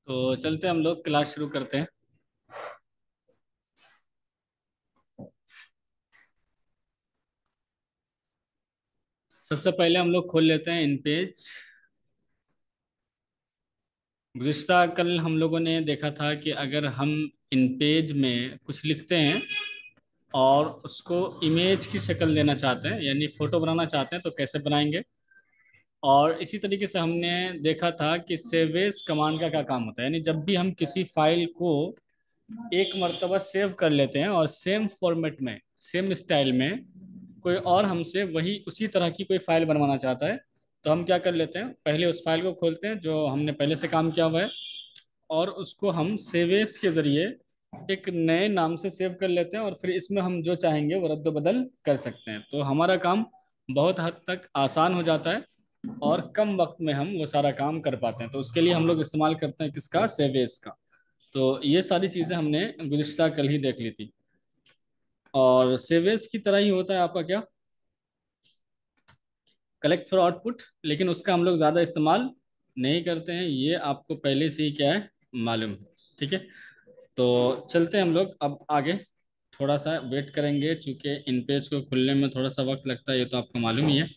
तो चलते हैं, हम लोग क्लास शुरू करते हैं। सबसे पहले हम लोग खोल लेते हैं इन पेज। गुज़िश्ता कल हम लोगों ने देखा था कि अगर हम इन पेज में कुछ लिखते हैं और उसको इमेज की शक्ल देना चाहते हैं, यानी फोटो बनाना चाहते हैं, तो कैसे बनाएंगे। और इसी तरीके से हमने देखा था कि सेव एज कमांड का क्या काम होता है, यानी जब भी हम किसी फाइल को एक मर्तबा सेव कर लेते हैं और सेम फॉर्मेट में, सेम स्टाइल में कोई और हमसे वही उसी तरह की कोई फाइल बनवाना चाहता है, तो हम क्या कर लेते हैं, पहले उस फाइल को खोलते हैं जो हमने पहले से काम किया हुआ है, और उसको हम सेवेस के जरिए एक नए नाम से सेव कर लेते हैं, और फिर इसमें हम जो चाहेंगे वो रद्द बदल कर सकते हैं। तो हमारा काम बहुत हद तक आसान हो जाता है और कम वक्त में हम वो सारा काम कर पाते हैं। तो उसके लिए हम लोग इस्तेमाल करते हैं किसका, सेवेस का। तो ये सारी चीज़ें हमने गुज़िश्ता कल ही देख ली थी। और सेवेस की तरह ही होता है आपका क्या, कलेक्ट फॉर आउटपुट, लेकिन उसका हम लोग ज़्यादा इस्तेमाल नहीं करते हैं, ये आपको पहले से ही क्या है, मालूम है। ठीक है, तो चलते हैं हम लोग अब आगे। थोड़ा सा वेट करेंगे चूंकि इन पेज को खुलने में थोड़ा सा वक्त लगता है, ये तो आपको मालूम ही है।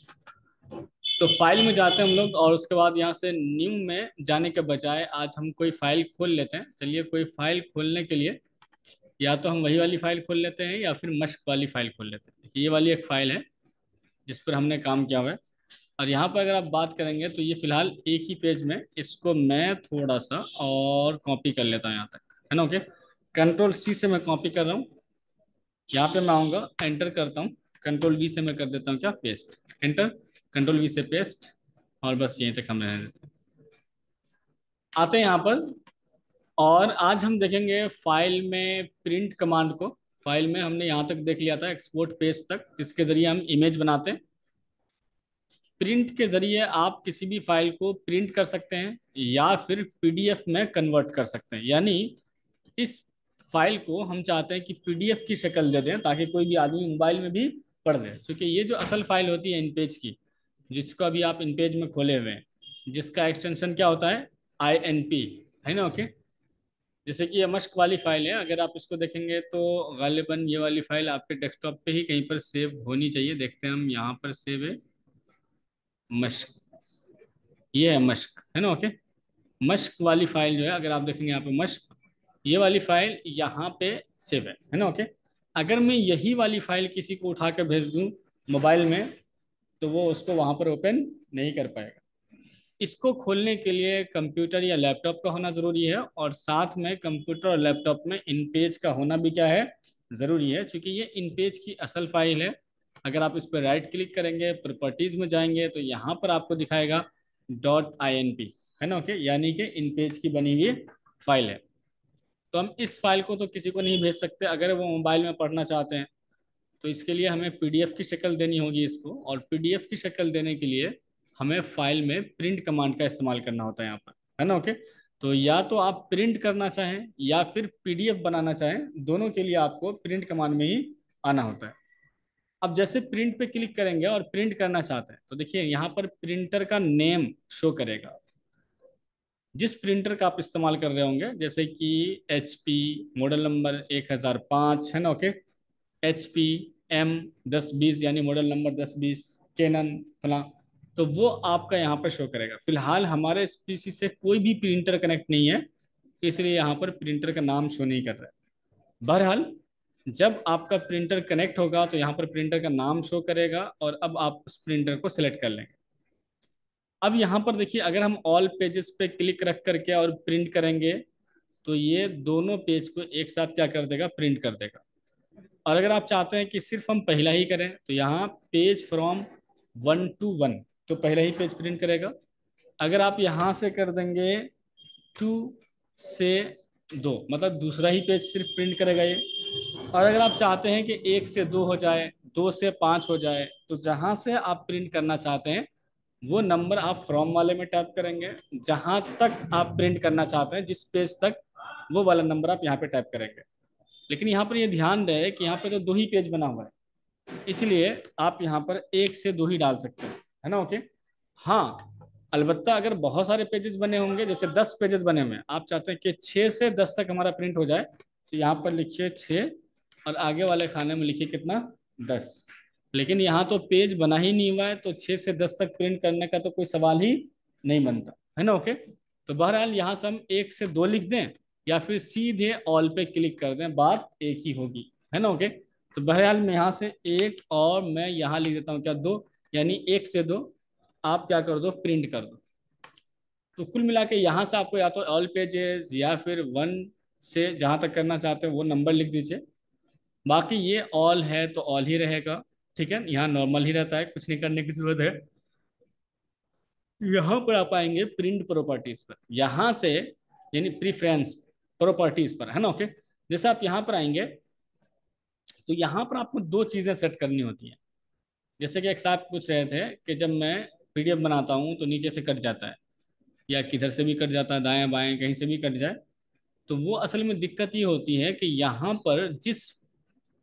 तो फाइल में जाते हैं हम लोग, और उसके बाद यहाँ से न्यू में जाने के बजाय आज हम कोई फाइल खोल लेते हैं। चलिए, कोई फाइल खोलने के लिए या तो हम वही वाली फाइल खोल लेते हैं या फिर मश्क वाली फाइल खोल लेते हैं। देखिए, ये वाली एक फाइल है जिस पर हमने काम किया हुआ है। और यहाँ पर अगर आप बात करेंगे तो ये फिलहाल एक ही पेज में, इसको मैं थोड़ा सा और कॉपी कर लेता हूँ यहाँ तक, है ना। ओके, कंट्रोल सी से मैं कॉपी कर रहा हूँ। यहाँ पे मैं आऊँगा, एंटर करता हूँ, कंट्रोल वी से मैं कर देता हूँ क्या, पेस्ट, एंटर, कंट्रोल वी से पेस्ट। और बस यहीं तक हम रहने देते हैं। आते हैं यहाँ पर, और आज हम देखेंगे फाइल में प्रिंट कमांड को। फाइल में हमने यहाँ तक देख लिया था, एक्सपोर्ट पेज तक, जिसके जरिए हम इमेज बनाते हैं। प्रिंट के जरिए आप किसी भी फाइल को प्रिंट कर सकते हैं या फिर पीडीएफ में कन्वर्ट कर सकते हैं। यानी इस फाइल को हम चाहते हैं कि पीडीएफ की शक्ल दे दें ताकि कोई भी आदमी मोबाइल में भी पढ़ ले, क्योंकि ये जो असल फाइल होती है इन पेज की, जिसको अभी आप इन पेज में खोले हुए हैं, जिसका एक्सटेंशन क्या होता है, INP, है ना। ओके, जैसे कि ये मश्क वाली फाइल है, अगर आप इसको देखेंगे तो गालिबन ये वाली फाइल आपके डेस्कटॉप पे ही कहीं पर सेव होनी चाहिए। देखते हैं हम, यहाँ पर सेव है मश्क, ये है मश्क, है ना। ओके, मश्क वाली फाइल जो है, अगर आप देखेंगे यहाँ पे मश्क, ये वाली फाइल यहाँ पे सेव है ना। ओके, अगर मैं यही वाली फाइल किसी को उठा के भेज दूँ मोबाइल में, तो वो उसको वहां पर ओपन नहीं कर पाएगा। इसको खोलने के लिए कंप्यूटर या लैपटॉप का होना जरूरी है, और साथ में कंप्यूटर और लैपटॉप में इन पेज का होना भी क्या है, जरूरी है, क्योंकि ये इन पेज की असल फाइल है। अगर आप इस पर राइट क्लिक करेंगे, प्रॉपर्टीज में जाएंगे, तो यहाँ पर आपको दिखाएगा .inp, है ना। ओके, यानी कि इन पेज की बनी हुई फाइल है। तो हम इस फाइल को तो किसी को नहीं भेज सकते अगर वो मोबाइल में पढ़ना चाहते हैं, तो इसके लिए हमें पीडीएफ की शक्ल देनी होगी इसको, और पीडीएफ की शक्ल देने के लिए हमें फाइल में प्रिंट कमांड का इस्तेमाल करना होता है यहाँ पर, है ना। ओके, तो या तो आप प्रिंट करना चाहें या फिर पीडीएफ बनाना चाहें, दोनों के लिए आपको प्रिंट कमांड में ही आना होता है। अब जैसे प्रिंट पे क्लिक करेंगे और प्रिंट करना चाहते हैं, तो देखिए यहाँ पर प्रिंटर का नेम शो करेगा, जिस प्रिंटर का आप इस्तेमाल कर रहे होंगे, जैसे कि HP मॉडल नंबर 1005, है ना। ओके, HP M1020 यानी मॉडल नंबर 1020, कैनन फला, तो वो आपका यहाँ पर शो करेगा। फिलहाल हमारे इस पीसी से कोई भी प्रिंटर कनेक्ट नहीं है, इसलिए यहाँ पर प्रिंटर का नाम शो नहीं कर रहा है। बहरहाल, जब आपका प्रिंटर कनेक्ट होगा तो यहाँ पर प्रिंटर का नाम शो करेगा, और अब आप उस प्रिंटर को सिलेक्ट कर लेंगे। अब यहाँ पर देखिए, अगर हम ऑल पेजेस पे क्लिक रख करके और प्रिंट करेंगे, तो ये दोनों पेज को एक साथ क्या कर देगा, प्रिंट कर देगा। और अगर आप चाहते हैं कि सिर्फ हम पहला ही करें, तो यहाँ पेज फ्रॉम 1 to 1, तो पहला ही पेज प्रिंट करेगा। अगर आप यहाँ से कर देंगे 2 से 2, मतलब दूसरा ही पेज सिर्फ प्रिंट करेगा ये। और अगर आप चाहते हैं कि 1 से 2 हो जाए, 2 से 5 हो जाए, तो जहाँ से आप प्रिंट करना चाहते हैं वो नंबर आप फ्रॉम वाले में टाइप करेंगे, जहां तक आप प्रिंट करना चाहते हैं, जिस पेज तक, वो वाला नंबर आप यहाँ पे टाइप करेंगे। लेकिन यहाँ पर ये ध्यान रहे कि यहाँ पे तो 2 ही पेज बना हुआ है, इसलिए आप यहाँ पर 1 से 2 ही डाल सकते हैं, है ना। ओके, हाँ, अलबत्ता अगर बहुत सारे पेजेस बने होंगे, जैसे 10 पेजेस बने हुए हैं, आप चाहते हैं कि 6 से 10 तक हमारा प्रिंट हो जाए, तो यहाँ पर लिखिए 6 और आगे वाले खाने में लिखिए कितना, 10। लेकिन यहाँ तो पेज बना ही नहीं हुआ है, तो 6 से 10 तक प्रिंट करने का तो कोई सवाल ही नहीं बनता है ना। ओके, तो बहरहाल यहाँ से हम 1 से 2 लिख दें या फिर सीधे ऑल पे क्लिक कर दें, बात एक ही होगी, है ना। ओके, तो बहरहाल मैं यहाँ से 1 और मैं यहाँ लिख देता हूँ क्या, 2, यानी 1 से 2 आप क्या कर दो, प्रिंट कर दो। तो कुल मिला के यहाँ से आपको या तो ऑल पेजेस या फिर 1 से जहाँ तक करना चाहते हो वो नंबर लिख दीजिए। बाकी ये ऑल है तो ऑल ही रहेगा, ठीक है, यहाँ नॉर्मल ही रहता है, कुछ नहीं करने की जरूरत है। यहाँ पर आप आएंगे प्रिंट प्रॉपर्टीज पर, यहाँ से यानी प्रीफ्रेंस प्रॉपर्टीज पर, है ना। ओके, जैसे आप यहाँ पर आएंगे तो यहाँ पर आपको दो चीजें सेट करनी होती हैं। जैसे कि एक साहब पूछ रहे थे कि जब मैं पीडीएफ बनाता हूँ तो नीचे से कट जाता है या किधर से भी कट जाता है, दाएं बाएं कहीं से भी कट जाए। तो वो असल में दिक्कत ये होती है कि यहाँ पर जिस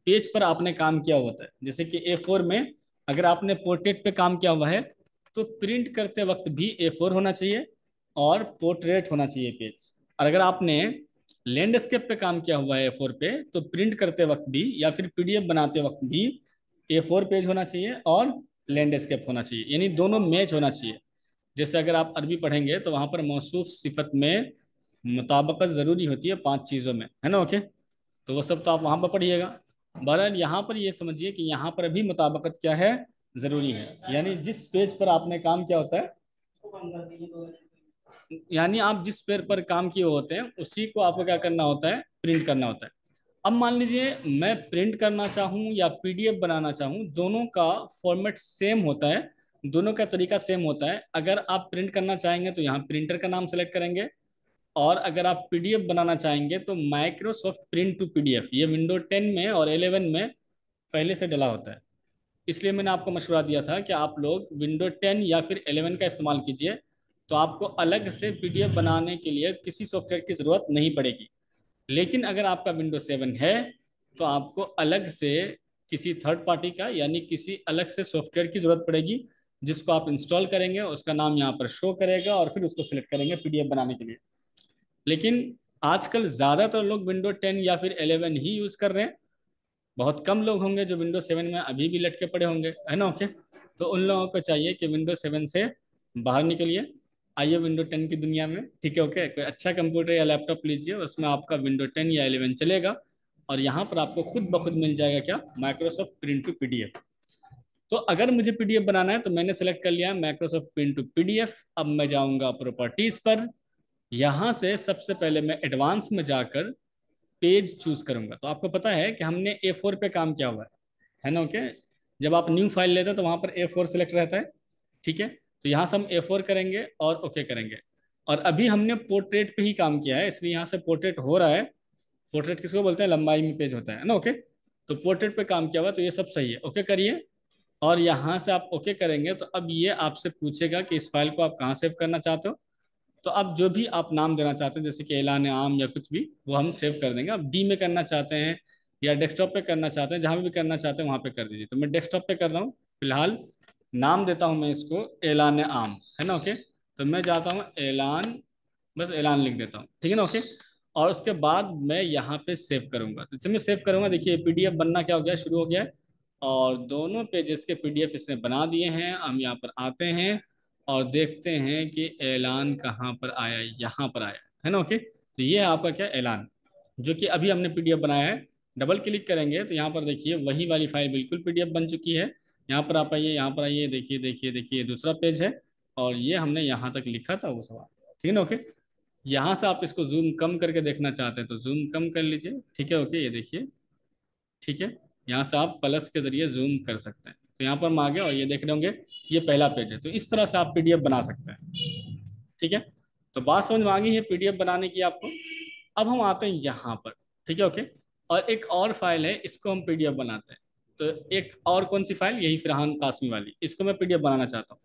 पेज पर आपने काम किया होता है, जैसे कि A4 में अगर आपने पोर्ट्रेट पे काम किया हुआ है तो प्रिंट करते वक्त भी A4 होना चाहिए और पोर्ट्रेट होना चाहिए पेज। और अगर आपने लैंडस्केप पे काम किया हुआ है A4 पे, तो प्रिंट करते वक्त भी या फिर पीडीएफ बनाते वक्त भी A4 पेज होना चाहिए और लैंडस्केप होना चाहिए, यानी दोनों मैच होना चाहिए। जैसे अगर आप अरबी पढ़ेंगे तो वहां पर मौसूफ सिफत में मुताबकत जरूरी होती है 5 चीजों में, है ना। ओके, तो वो सब तो आप वहां पर पढ़िएगा। बहरहाल यहाँ पर ये समझिए कि यहाँ पर भी मुताबकत क्या है, जरूरी है। यानी जिस पेज पर आपने काम किया होता है, यानी आप जिस पेज पर काम किए होते हैं उसी को आपको क्या करना होता है, प्रिंट करना होता है। अब मान लीजिए मैं प्रिंट करना चाहूँ या पीडीएफ बनाना चाहूँ, दोनों का फॉर्मेट सेम होता है, दोनों का तरीका सेम होता है। अगर आप प्रिंट करना चाहेंगे तो यहाँ प्रिंटर का नाम सेलेक्ट करेंगे, और अगर आप पीडीएफ बनाना चाहेंगे तो माइक्रोसॉफ्ट प्रिंट टू पीडीएफ, ये विंडो 10 में और 11 में पहले से डला होता है। इसलिए मैंने आपको मशवरा दिया था कि आप लोग विंडो 10 या फिर 11 का इस्तेमाल कीजिए, तो आपको अलग से पीडीएफ बनाने के लिए किसी सॉफ्टवेयर की ज़रूरत नहीं पड़ेगी। लेकिन अगर आपका विंडो 7 है तो आपको अलग से किसी थर्ड पार्टी का यानी किसी अलग से सॉफ्टवेयर की ज़रूरत पड़ेगी, जिसको आप इंस्टॉल करेंगे, उसका नाम यहाँ पर शो करेगा और फिर उसको सिलेक्ट करेंगे पीडीएफ बनाने के लिए। लेकिन आजकल ज़्यादातर लोग विंडो 10 या फिर 11 ही यूज़ कर रहे हैं। बहुत कम लोग होंगे जो विंडो 7 में अभी भी लटके पड़े होंगे, है ना। ओके, तो उन लोगों को चाहिए कि विंडो 7 से बाहर निकलिए, आइए विंडो 10 की दुनिया में, ठीक है। ओके, कोई अच्छा कंप्यूटर या लैपटॉप लीजिए, उसमें आपका विंडो 10 या 11 चलेगा, और यहाँ पर आपको खुद ब खुद मिल जाएगा क्या, माइक्रोसॉफ्ट प्रिंट टू पीडीएफ। तो अगर मुझे पीडीएफ बनाना है तो मैंने सेलेक्ट कर लिया माइक्रोसॉफ्ट प्रिंट टू पीडीएफ। अब मैं जाऊंगा प्रॉपर्टीज पर, यहाँ से सबसे पहले मैं एडवांस में जाकर पेज चूज करूंगा। तो आपको पता है कि हमने A4 पे काम किया हुआ है ना। ओके, जब आप न्यू फाइल लेते हैं तो वहां पर A4 सेलेक्ट रहता है, ठीक है। तो यहाँ से हम A4 करेंगे और ओके करेंगे। और अभी हमने पोर्ट्रेट पे ही काम किया है, इसलिए यहाँ से पोर्ट्रेट हो रहा है। पोर्ट्रेट किसको बोलते हैं, लंबाई में पेज होता है ना। ओके, तो पोर्ट्रेट पे काम किया हुआ तो ये सब सही है, ओके करिए। और यहाँ से आप ओके करेंगे तो अब ये आपसे पूछेगा कि इस फाइल को आप कहाँ सेव करना चाहते हो। तो अब जो भी आप नाम देना चाहते हैं, जैसे कि ऐलान आम या कुछ भी, वो हम सेव कर देंगे। अब डी में करना चाहते हैं या डेस्कटॉप पे करना चाहते हैं, जहां भी करना चाहते हैं वहां पे कर दीजिए। तो मैं डेस्कटॉप पे कर रहा हूँ फिलहाल, नाम देता हूँ मैं इसको ऐलान आम, है ना। ओके, तो मैं जाता हूँ ऐलान, बस ऐलान लिख देता हूँ, ठीक है ना। ओके, और उसके बाद मैं यहाँ पे सेव करूंगा। तो जैसे मैं सेव करूंगा, देखिए पीडीएफ बनना क्या हो गया, शुरू हो गया है, और दोनों पेजेस के पीडीएफ इसने बना दिए हैं। हम यहाँ पर आते हैं और देखते हैं कि ऐलान कहाँ पर आया, यहाँ पर आया है ना। ओके, तो ये है आपका क्या, ऐलान, जो कि अभी हमने पीडीएफ बनाया है। डबल क्लिक करेंगे तो यहाँ पर देखिए वही वाली फाइल बिल्कुल पीडीएफ बन चुकी है। यहाँ पर आप आइए, यहाँ पर आइए, देखिए देखिए देखिए दूसरा पेज है, और ये हमने यहाँ तक लिखा था वो सवाल, ठीक है ना। ओके, यहाँ से आप इसको जूम कम करके देखना चाहते हैं तो जूम कम कर लीजिए, ठीक है। ओके, ये देखिए, ठीक है, यहाँ से आप प्लस के जरिए जूम कर सकते हैं। तो यहाँ पर हम आ गए और ये देख रहे होंगे ये पहला पेज है। तो इस तरह से आप पीडीएफ बना सकते हैं, ठीक है। तो बात समझ में आ गई है पीडीएफ बनाने की आपको। अब हम आते हैं यहाँ पर, ठीक है। ओके, और एक और फाइल है, इसको हम पीडीएफ बनाते हैं। तो एक और कौन सी फाइल, यही फरहान कासमी वाली, इसको मैं पीडीएफ बनाना चाहता हूँ।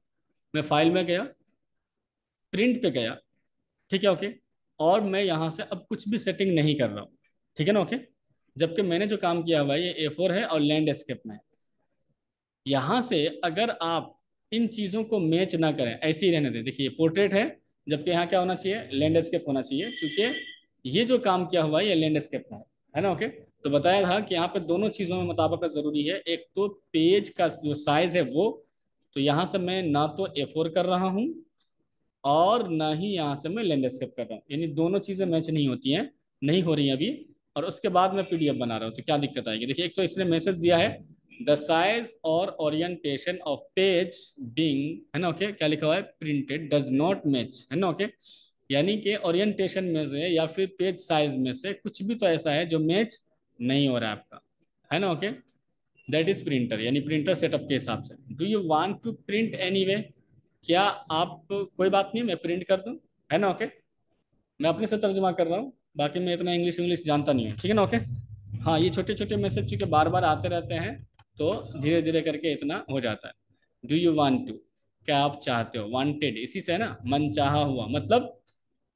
मैं फाइल में गया, प्रिंट पे गया, ठीक है। ओके, और मैं यहाँ से अब कुछ भी सेटिंग नहीं कर रहा हूँ, ठीक है ना। ओके, जबकि मैंने जो काम किया हुआ है ये A4 है और लैंडस्केप में है। यहाँ से अगर आप इन चीज़ों को मैच ना करें, ऐसे ही रहने दें। देखिए पोर्ट्रेट है, जबकि यहाँ क्या होना चाहिए, लैंडस्केप होना चाहिए, क्योंकि ये जो काम किया हुआ है ये लैंडस्केप का है ना। ओके, तो बताया था कि यहाँ पे दोनों चीज़ों में मुताबिकत ज़रूरी है। एक तो पेज का जो साइज़ है वो, तो यहाँ से मैं ना तो A4 कर रहा हूँ और ना ही यहाँ से मैं लैंडस्केप कर रहा हूँ, यानी दोनों चीज़ें मैच नहीं होती हैं, नहीं हो रही हैं अभी। और उसके बाद मैं PDF बना रहा हूँ, तो क्या दिक्कत आएगी। देखिए एक तो इसने मैसेज दिया है, द साइज और ओरिएंटेशन ऑफ पेज बिंग, है ना। ओके, क्या लिखा हुआ है, प्रिंटेड डज नॉट मैच, है ना। ओके, यानी कि ओरिएंटेशन में से या फिर पेज साइज में से कुछ भी तो ऐसा है जो मैच नहीं हो रहा है आपका, है ना। ओके, दैट इज प्रिंटर, यानी प्रिंटर सेटअप के हिसाब से। Do you want to print anyway, क्या आप, कोई बात नहीं मैं प्रिंट कर दूं, है ना। ओके, मैं अपने से तर्जुमा कर रहा हूँ, बाकी मैं इतना इंग्लिश इंग्लिश जानता नहीं हूँ, ठीक है ना। ओके, हाँ ये छोटे छोटे मैसेज चूंकि बार बार आते रहते हैं, तो धीरे धीरे करके इतना हो जाता है। डू यू वांट टू, क्या आप चाहते हो, वांटेड इसी से है ना, मन चाहा हुआ मतलब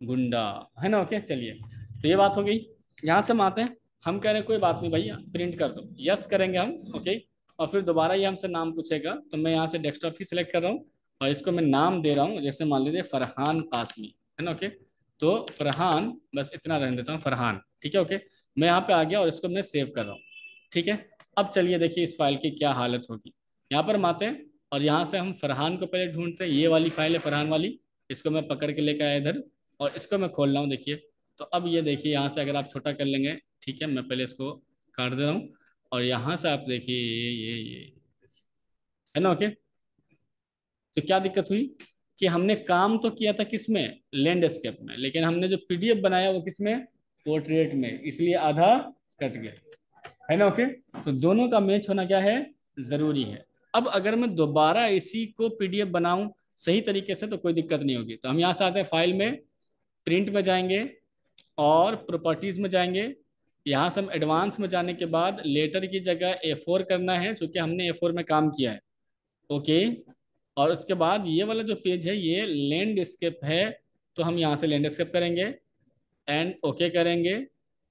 गुंडा, है ना। ओके चलिए, तो ये बात हो गई। यहाँ से हम आते हैं, हम कह रहे हैं कोई बात नहीं भैया प्रिंट कर दो, यस करेंगे हम। ओके, और फिर दोबारा ये हमसे नाम पूछेगा, तो मैं यहाँ से डेस्कटॉप ही सिलेक्ट कर रहा हूँ और इसको मैं नाम दे रहा हूँ, जैसे मान लीजिए फरहान कासमी, है ना। ओके, तो फरहान बस इतना रहने देता हूँ, फरहान, ठीक है। ओके, मैं यहाँ पे आ गया और इसको मैं सेव कर रहा हूँ, ठीक है। अब चलिए देखिए इस फाइल की क्या हालत होगी। यहाँ पर हम आते हैं और यहाँ से हम फरहान को पहले ढूंढते हैं, ये वाली फाइल है फरहान वाली, इसको मैं पकड़ के लेकर आया इधर और इसको मैं खोल रहा हूँ, देखिए। तो अब ये देखिए यहाँ से अगर आप छोटा कर लेंगे, ठीक है, मैं पहले इसको काट दे रहा हूँ और यहाँ से आप देखिए ये है ना। ओके, तो क्या दिक्कत हुई कि हमने काम तो किया था किसमें, लैंडस्केप में, लेकिन हमने जो PDF बनाया वो किसमें, पोर्ट्रेट में, इसलिए आधा कट गया, है ना। ओके, तो दोनों का मैच होना क्या है, जरूरी है। अब अगर मैं दोबारा इसी को PDF बनाऊं सही तरीके से तो कोई दिक्कत नहीं होगी। तो हम यहाँ से आते हैं फाइल में, प्रिंट में जाएंगे और प्रॉपर्टीज में जाएंगे। यहाँ से हम एडवांस में जाने के बाद लेटर की जगह A4 करना है, क्योंकि हमने A4 में काम किया है। ओके, और उसके बाद ये वाला जो पेज है ये लैंडस्केप है, तो हम यहाँ से लैंडस्केप करेंगे एंड ओके करेंगे,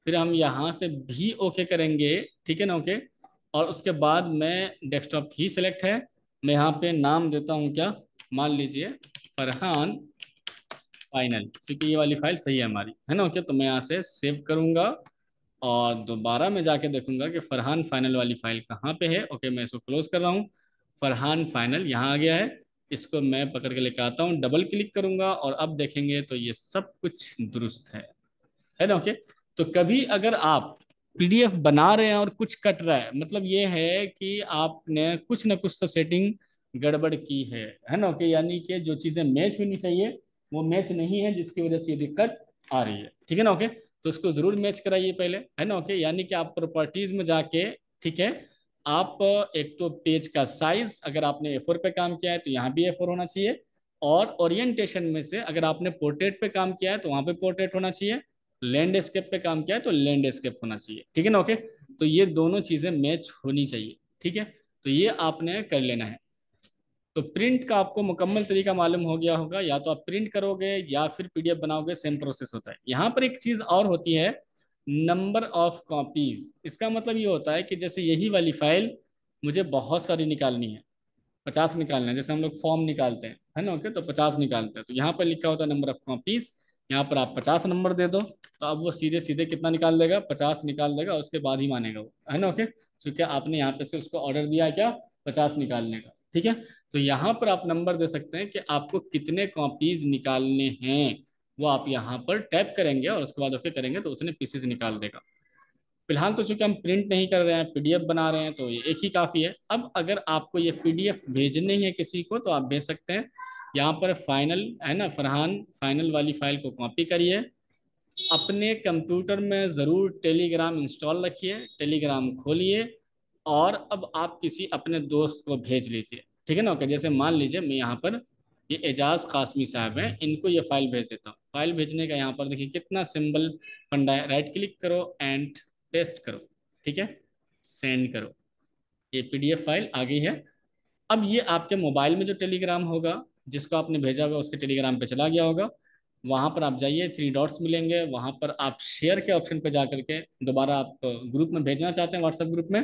फिर हम यहाँ से भी ओके करेंगे, ठीक है ना। ओके, और उसके बाद मैं डेस्कटॉप ही सिलेक्ट है, मैं यहाँ पे नाम देता हूँ क्या, मान लीजिए फरहान फाइनल, क्योंकि ये वाली फाइल सही है हमारी, है ना। ओके, तो मैं यहाँ से सेव करूँगा और दोबारा मैं जाके देखूंगा कि फरहान फाइनल वाली फाइल कहाँ पे है। ओके, मैं इसको क्लोज कर रहा हूँ, फरहान फाइनल यहाँ आ गया है, इसको मैं पकड़ के लेकर आता हूँ, डबल क्लिक करूंगा और अब देखेंगे तो ये सब कुछ दुरुस्त है ना। ओके, तो कभी अगर आप PDF बना रहे हैं और कुछ कट रहा है, मतलब ये है कि आपने कुछ ना कुछ तो सेटिंग गड़बड़ की है ना। ओके, यानी कि जो चीज़ें मैच होनी चाहिए वो मैच नहीं है, जिसकी वजह से ये दिक्कत आ रही है, ठीक है ना। ओके, तो उसको जरूर मैच कराइए पहले, है ना। ओके, यानी कि आप प्रॉपर्टीज में जाके, ठीक है, आप एक तो पेज का साइज, अगर आपने A4 पे काम किया है तो यहाँ भी A4 होना चाहिए, और ओरिएंटेशन में से अगर आपने पोर्ट्रेट पे काम किया है तो वहाँ पे पोर्ट्रेट होना चाहिए, लैंडस्केप पे काम किया है तो लैंडस्केप होना चाहिए, ठीक है ना। ओके, तो ये दोनों चीजें मैच होनी चाहिए, ठीक है, तो ये आपने कर लेना है। तो प्रिंट का आपको मुकम्मल तरीका मालूम हो गया होगा, या तो आप प्रिंट करोगे या फिर PDF बनाओगे, सेम प्रोसेस होता है। यहाँ पर एक चीज और होती है, नंबर ऑफ कॉपीज। इसका मतलब ये होता है कि जैसे यही वाली फाइल मुझे बहुत सारी निकालनी है, 50 निकालना है, जैसे हम लोग फॉर्म निकालते हैं, है ना। ओके, तो 50 निकालते हैं, तो यहाँ पर लिखा होता है नंबर ऑफ कॉपीज, यहाँ पर आप 50 नंबर दे दो, तो अब वो सीधे सीधे कितना निकाल देगा, 50 निकाल देगा, उसके बाद ही मानेगा वो, है ना। ओके, क्योंकि आपने यहाँ पे से उसको ऑर्डर दिया है क्या, 50 निकालने का, ठीक है। तो यहाँ पर आप नंबर दे सकते हैं कि आपको कितने कॉपीज निकालने हैं, वो आप यहाँ पर टैप करेंगे और उसके बाद ओके करेंगे तो उतने पीसेज निकाल देगा। फिलहाल तो चूंकि हम प्रिंट नहीं कर रहे हैं, PDF बना रहे हैं, तो ये एक ही काफ़ी है। अब अगर आपको ये PDF भेजनी है किसी को तो आप भेज सकते हैं, यहाँ पर फाइनल है ना, फरहान फाइनल वाली फाइल को कॉपी करिए, अपने कंप्यूटर में ज़रूर टेलीग्राम इंस्टॉल रखिए, टेलीग्राम खोलिए और अब आप किसी अपने दोस्त को भेज लीजिए, ठीक है ना। ओके, जैसे मान लीजिए मैं यहाँ पर ये एजाज कासमी साहब हैं, इनको ये फाइल भेज देता हूँ। फाइल भेजने का यहाँ पर देखिए कितना सिंपल फंडा है, राइट क्लिक करो एंड पेस्ट करो, ठीक है, सेंड करो, ये PDF फाइल आ गई है। अब ये आपके मोबाइल में जो टेलीग्राम होगा, जिसको आपने भेजा होगा उसके टेलीग्राम पे चला गया होगा, वहां पर आप जाइए, 3 डॉट्स मिलेंगे, वहां पर आप शेयर के ऑप्शन पे जा करके दोबारा आप ग्रुप में भेजना चाहते हैं, व्हाट्सएप ग्रुप में,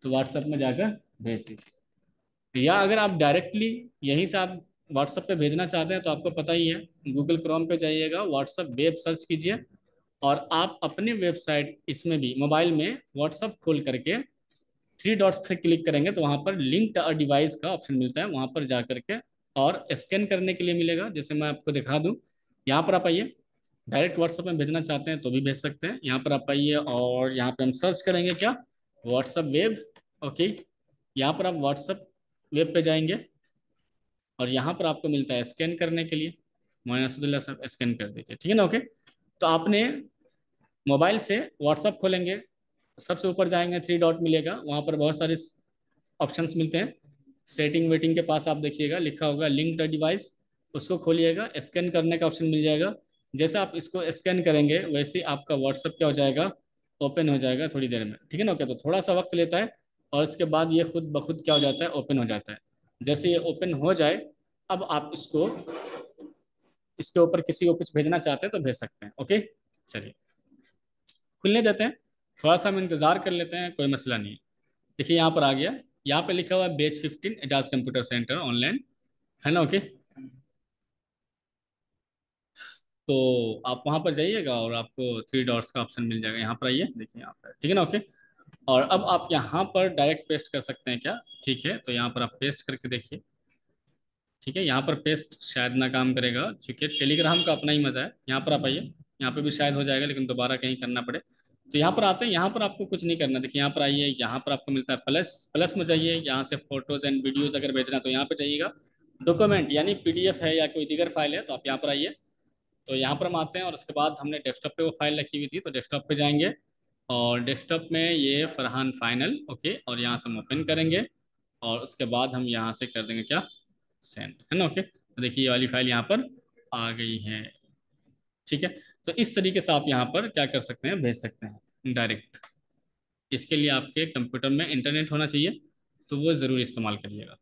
तो व्हाट्सएप में जाकर भेज दीजिए। या अगर आप डायरेक्टली यहीं से आप व्हाट्सएप पे भेजना चाहते हैं तो आपको पता ही है, गूगल क्रोम पे जाइएगा, व्हाट्सएप वेब सर्च कीजिए, और आप अपने वेबसाइट इसमें भी मोबाइल में व्हाट्सएप खोल करके थ्री डॉट्स पे क्लिक करेंगे तो वहां पर लिंक अ डिवाइस का ऑप्शन मिलता है, वहां पर जा करके और स्कैन करने के लिए मिलेगा। जैसे मैं आपको दिखा दूं, यहाँ पर आप आइए, डायरेक्ट व्हाट्सएप में भेजना चाहते हैं तो भी भेज सकते हैं। यहाँ पर आप आइए और यहाँ पे हम सर्च करेंगे क्या, व्हाट्सएप वेब। ओके, यहाँ पर आप व्हाट्सएप वेब पे जाएंगे और यहाँ पर आपको मिलता है स्कैन करने के लिए। मोइन असदुल्ला साहब स्कैन कर दीजिए, ठीक है ना। ओके, तो आपने मोबाइल से व्हाट्सएप खोलेंगे, सबसे ऊपर जाएंगे, थ्री डॉट मिलेगा, वहाँ पर बहुत सारे ऑप्शंस मिलते हैं। सेटिंग वेटिंग के पास आप देखिएगा लिखा होगा लिंक द डिवाइस, उसको खोलिएगा, स्कैन करने का ऑप्शन मिल जाएगा। जैसे आप इसको स्कैन करेंगे वैसे ही आपका व्हाट्सएप क्या हो जाएगा, ओपन हो जाएगा थोड़ी देर में, ठीक है ना। ओके, तो थोड़ा सा वक्त लेता है और उसके बाद ये खुद ब खुद क्या हो जाता है, ओपन हो जाता है। जैसे ये ओपन हो जाए, अब आप इसको, इसके ऊपर किसी को कुछ भेजना चाहते हैं तो भेज सकते हैं। ओके, चलिए खुलने देते हैं, थोड़ा सा हम इंतजार कर लेते हैं, कोई मसला नहीं है। देखिए यहाँ पर आ गया, यहाँ पे लिखा हुआ है batch 15 Ejaz computer center online, है ना। ओके, तो आप वहाँ पर जाइएगा और आपको थ्री डॉट्स का ऑप्शन मिल जाएगा, यहाँ पर आइए, देखिए यहाँ पर, ठीक है ना। ओके, और अब आप यहाँ पर डायरेक्ट पेस्ट कर सकते हैं क्या, ठीक है, तो यहाँ पर आप पेस्ट करके देखिए। ठीक है, यहाँ पर पेस्ट शायद ना काम करेगा, चूंकि टेलीग्राम का अपना ही मजा है। यहाँ पर आप आइए, यहाँ पे भी शायद हो जाएगा लेकिन दोबारा कहीं करना पड़े। तो यहाँ पर आते हैं, यहाँ पर आपको कुछ नहीं करना, देखिए यहाँ पर आइए, यहाँ पर आपको मिलता है प्लस, प्लस में जाइए, यहाँ से फोटोज एंड वीडियोज अगर भेजना है तो यहाँ पे जाइएगा। डॉक्यूमेंट यानी पीडीएफ है या कोई दीगर फाइल है तो आप यहाँ पर आइए। तो यहाँ पर हम आते हैं और उसके बाद हमने डेस्कटॉप पे वो फाइल रखी हुई थी तो डेस्कटॉप पे जाएंगे, और डेस्कटॉप में ये फरहान फाइनल, ओके, और यहाँ से हम ओपन करेंगे और उसके बाद हम यहाँ से कर देंगे क्या, सेंड, है ना। ओके, तो देखिए ये वाली फाइल यहाँ पर आ गई है, ठीक है। तो इस तरीके से आप यहाँ पर क्या कर सकते हैं, भेज सकते हैं डायरेक्ट। इसके लिए आपके कंप्यूटर में इंटरनेट होना चाहिए, तो वो ज़रूर इस्तेमाल करिएगा,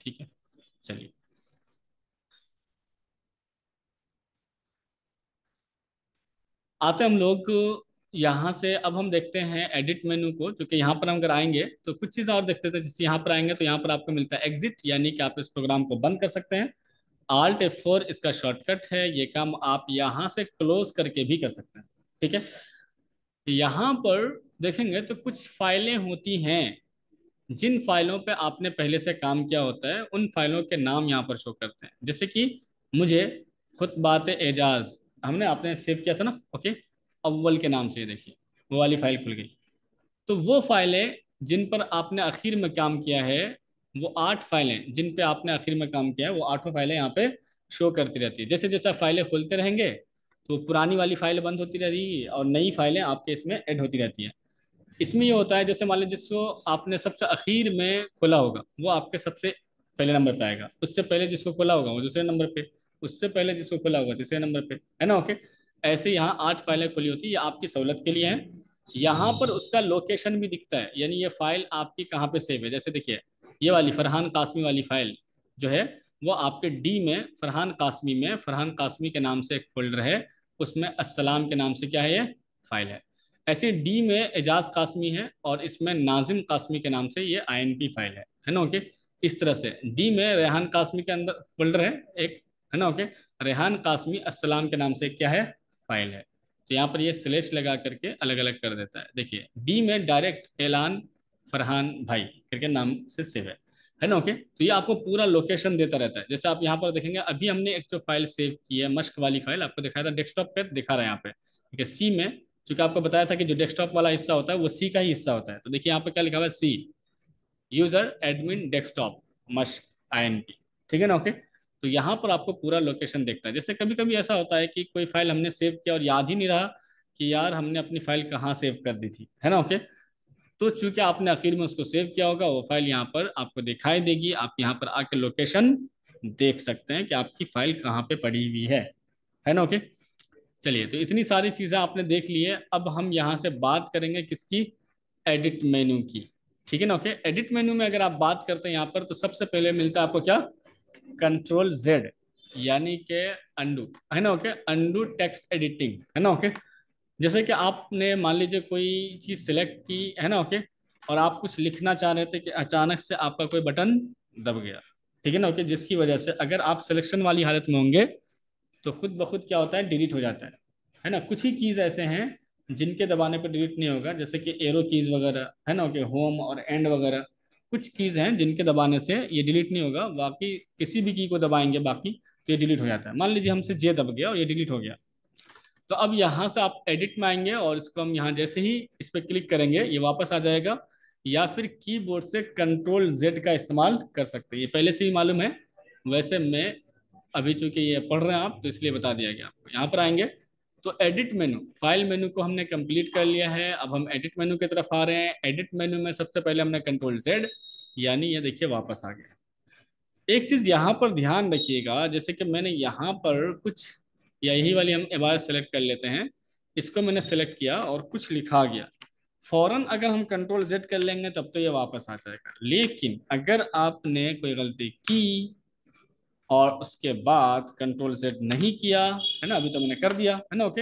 ठीक है। चलिए, आते हम लोग यहाँ से, अब हम देखते हैं एडिट मेनू को, क्योंकि यहाँ पर हम अगर आएंगे तो कुछ चीज़ और देखते थे। जैसे यहाँ पर आएंगे तो यहाँ पर आपको मिलता है एग्जिट, यानी कि आप इस प्रोग्राम को बंद कर सकते हैं। Alt F4 इसका शॉर्टकट है, ये काम आप यहाँ से क्लोज करके भी कर सकते हैं, ठीक है। यहाँ पर देखेंगे तो कुछ फाइलें होती हैं, जिन फाइलों पे आपने पहले से काम किया होता है उन फाइलों के नाम यहाँ पर शो करते हैं। जैसे कि मुझे खुतबात एजाज हमने आपने सेव किया था ना, ओके, अव्वल के नाम से, देखिए वो वाली फाइल खुल गई। तो वो फाइलें जिन पर आपने आखिर में काम किया है, वो 8 फाइलें जिन पे आपने आखिर में काम किया है, वो 8 फाइलें यहाँ पे शो करती रहती है। जैसे जैसे फाइलें खुलते रहेंगे तो पुरानी वाली फाइल बंद होती रहेगी और नई फाइलें आपके इसमें ऐड होती रहती हैं। इसमें ये होता है, जैसे मान लीजिए जिसको आपने सबसे आखिर में खोला होगा वो आपके सबसे पहले नंबर पे आएगा, उससे पहले जिसको खोला होगा वो दूसरे नंबर पे, उससे पहले जिसको खोला होगा तीसरे नंबर पे, है ना। ओके, ऐसे यहाँ 8 फाइलें खुली होती है, ये आपकी सहूलत के लिए है। यहाँ पर उसका लोकेशन भी दिखता है, यानी ये फाइल आपकी कहाँ पे सेव है। जैसे देखिए ये वाली फरहान कासमी वाली फाइल जो है, वो आपके डी में फरहान कासमी में, फरहान कासमी के नाम से एक फोल्डर है, उसमें अस्सलाम के नाम से क्या है, ये फाइल है। ऐसे डी में एजाज कासमी है और इसमें नाजिम कासमी के नाम से ये आईएनपी फाइल है ना। ओके, इस तरह से डी में रेहान कासमी के अंदर फोल्डर है एक, है ना। ओके, रेहान कासमी अस्सलाम के नाम से क्या है, फाइल है। तो यहाँ पर ये स्लेश लगा करके अलग अलग कर देता है। देखिए डी में डायरेक्ट ऐलान फरहान भाई करके नाम से सेव है ना। ओके, तो ये आपको पूरा लोकेशन देता रहता है। जैसे आप यहाँ पर देखेंगे, अभी हमने एक जो फाइल सेव की है मश्क वाली फाइल, आपको दिखाया था डेस्कटॉप पे, दिखा रहा है यहाँ पे, ठीक है, सी में। चूंकि आपको बताया था कि जो डेस्कटॉप वाला हिस्सा होता है वो सी का ही हिस्सा होता है, तो देखिए यहाँ पे क्या लिखा हुआ है, सी यूजर एडमिन डेस्कटॉप मश्क आईएनपी, ठीक है ना। ओके, तो यहाँ पर आपको पूरा लोकेशन देखता है। जैसे कभी कभी ऐसा होता है कि कोई फाइल हमने सेव किया और याद ही नहीं रहा कि यार हमने अपनी फाइल कहाँ सेव कर दी थी, है ना। ओके, तो चूंकि आपने आखिर में उसको सेव किया होगा, वो फाइल यहाँ पर आपको दिखाई देगी, आप यहाँ पर आके लोकेशन देख सकते हैं कि आपकी फाइल कहाँ पे पड़ी हुई है ना। ओके, चलिए, तो इतनी सारी चीजें आपने देख ली है, अब हम यहाँ से बात करेंगे किसकी, एडिट मेन्यू की, ठीक है ना। ओके, एडिट मेन्यू में अगर आप बात करते हैं यहाँ पर, तो सबसे पहले मिलता है आपको क्या, Ctrl Z, यानी कि अंडू, है ना। ओके, अंडू टेक्स्ट एडिटिंग, है ना। ओके, जैसे कि आपने मान लीजिए कोई चीज सिलेक्ट की, है ना। ओके, और आप कुछ लिखना चाह रहे थे कि अचानक से आपका कोई बटन दब गया, ठीक है ना। ओके, जिसकी वजह से अगर आप सिलेक्शन वाली हालत में होंगे तो खुद ब खुद क्या होता है, डिलीट हो जाता है ना। कुछ ही कीज ऐसे हैं जिनके दबाने पर डिलीट नहीं होगा, जैसे कि एरो कीज वगैरह, है ना। ओके, होम और एंड वगैरह कुछ कीज हैं जिनके दबाने से ये डिलीट नहीं होगा, बाकी किसी भी की को दबाएंगे बाकी तो ये डिलीट हो जाता है। मान लीजिए हमसे जे दब गया और ये डिलीट हो गया, तो अब यहाँ से आप एडिट में आएंगे और इसको हम यहाँ जैसे ही इस पर क्लिक करेंगे ये वापस आ जाएगा, या फिर कीबोर्ड से कंट्रोल जेड का इस्तेमाल कर सकते हैं। ये पहले से ही मालूम है, वैसे मैं अभी चूंकि ये पढ़ रहे हैं आप तो इसलिए बता दिया गया आपको। यहाँ पर आएंगे तो एडिट मेनू, फाइल मेनू को हमने कंप्लीट कर लिया है। अब हम एडिट मेनू की तरफ आ रहे हैं। एडिट मेनू में सबसे पहले हमने कंट्रोल जेड, यानी ये देखिए वापस आ गया। एक चीज यहाँ पर ध्यान रखिएगा, जैसे कि मैंने यहाँ पर कुछ, या यही वाली हम इबारत सेलेक्ट कर लेते हैं, इसको मैंने सेलेक्ट किया और कुछ लिखा गया, फौरन अगर हम कंट्रोल जेड कर लेंगे तब तो ये वापस आ जाएगा। लेकिन अगर आपने कोई गलती की और उसके बाद कंट्रोल जेड नहीं किया, है ना, अभी तो मैंने कर दिया है ना। ओके,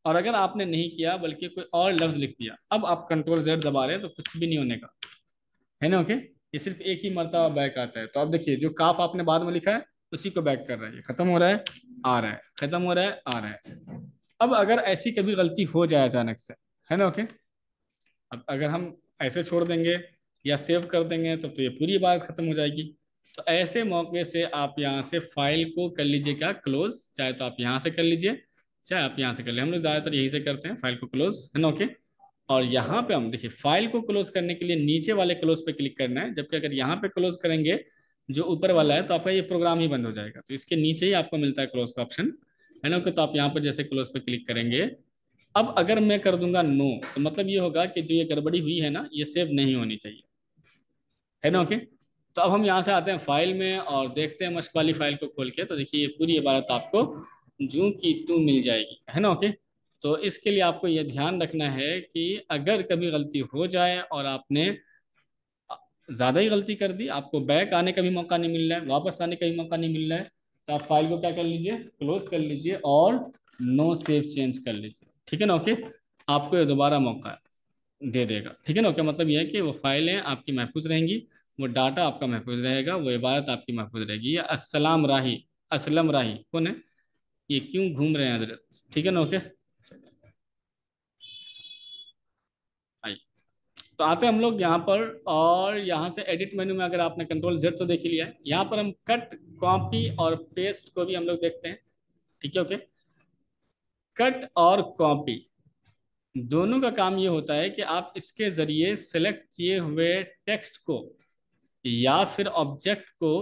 और अगर आपने नहीं किया बल्कि कोई और लफ्ज लिख दिया, अब आप कंट्रोल जेड दबा रहे हैं तो कुछ भी नहीं होने का, है ना। ओके, ये सिर्फ एक ही मर्तबा बैक आता है। तो अब देखिए जो काफ आपने बाद में लिखा है उसी को बैक कर रहा है, ये खत्म हो रहा है, आ रहा है, खत्म हो रहा है, आ रहा है। अब अगर ऐसी कभी गलती हो जाए अचानक से, है ना। ओके, अब अगर हम ऐसे छोड़ देंगे या सेव कर देंगे तो ये पूरी बात खत्म हो जाएगी। तो ऐसे मौके से आप यहाँ से फाइल को कर लीजिए क्या, क्लोज। चाहे तो आप यहाँ से कर लीजिए, चाहे आप यहाँ से कर लीजिए, हम लोग ज़्यादातर यही से करते हैं, फाइल को क्लोज, है ना। ओके, और यहाँ पे हम देखिए फाइल को क्लोज करने के लिए नीचे वाले क्लोज पे क्लिक करना है, जबकि अगर यहाँ पे क्लोज करेंगे जो ऊपर वाला है तो आपका ये प्रोग्राम ही बंद हो जाएगा। तो इसके नीचे ही आपको मिलता है क्लोज का ऑप्शन, है ना। ओके, तो आप यहाँ पर जैसे क्लोज पे क्लिक करेंगे, अब अगर मैं कर दूंगा नो तो मतलब ये होगा कि जो ये गड़बड़ी हुई है ना ये सेव नहीं होनी चाहिए, है ना। ओके, तो अब हम यहाँ से आते हैं फाइल में और देखते हैं मश्क वाली फाइल को खोल के, तो देखिए ये पूरी इबारत आपको जूं की तू मिल जाएगी, है ना। ओके, तो इसके लिए आपको ये ध्यान रखना है कि अगर कभी गलती हो जाए और आपने ज़्यादा ही गलती कर दी, आपको बैक आने का भी मौका नहीं मिल रहा है, वापस आने का भी मौका नहीं मिल रहा है, तो आप फाइल को क्या कर लीजिए, क्लोज कर लीजिए और नो सेव चेंज कर लीजिए, ठीक है ना। ओके, आपको ये दोबारा मौका दे देगा, ठीक है ना। ओके, मतलब यह है कि वो फाइलें आपकी महफूज रहेंगी, वो डाटा आपका महफूज रहेगा, वो इबारत आपकी महफूज रहेगी। ये अस्सलाम राही, असलम राही कौन है, ये क्यों घूम रहे हैं हजरत, ठीक है ना। ओके, आइए, तो आते हैं हम लोग यहाँ पर, और यहाँ से एडिट मेन्यू में अगर आपने कंट्रोल जेड तो देख ही लिया है, यहाँ पर हम कट, कॉपी और पेस्ट को भी हम लोग देखते हैं, ठीक है। ओके, कट और कॉपी दोनों का काम ये होता है कि आप इसके जरिए सेलेक्ट किए हुए टेक्स्ट को या फिर ऑब्जेक्ट को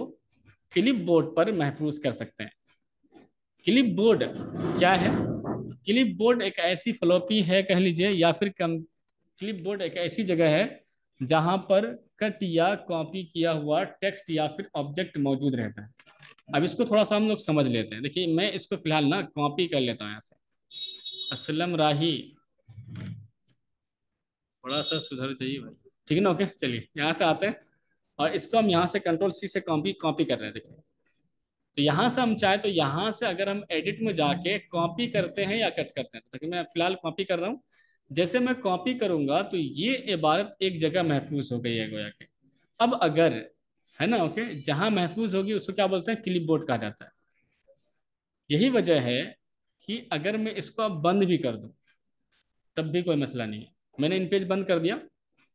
क्लिप बोर्ड पर महफूज कर सकते हैं। क्लिप बोर्ड क्या है, क्लिप बोर्ड एक ऐसी फ्लॉपी है कह लीजिए, या फिर कम, क्लिप बोर्ड एक ऐसी जगह है जहां पर कट या कॉपी किया हुआ टेक्स्ट या फिर ऑब्जेक्ट मौजूद रहता है। अब इसको थोड़ा सा हम लोग समझ लेते हैं। देखिए मैं इसको फिलहाल ना कॉपी कर लेता हूँ यहाँ से, असलम राही, थोड़ा सा सुधर जाइए भाई, ठीक है ना। ओके, चलिए यहाँ से आते हैं और इसको हम यहाँ से कंट्रोल सी से कॉपी कॉपी कर रहे हैं। देखिए तो यहाँ से हम चाहे तो यहाँ से अगर हम एडिट में जाके कॉपी करते हैं या कट करते हैं, तो देखिए मैं फिलहाल कॉपी कर रहा हूँ। जैसे मैं कॉपी करूंगा तो ये इबारत एक जगह महफूज हो गई है गोया के। अब अगर, है ना। ओके, जहां महफूज होगी उसको क्या बोलते हैं, क्लिप बोर्ड कहा जाता है। यही वजह है कि अगर मैं इसको अब बंद भी कर दूं तब भी कोई मसला नहीं है। मैंने इन पेज बंद कर दिया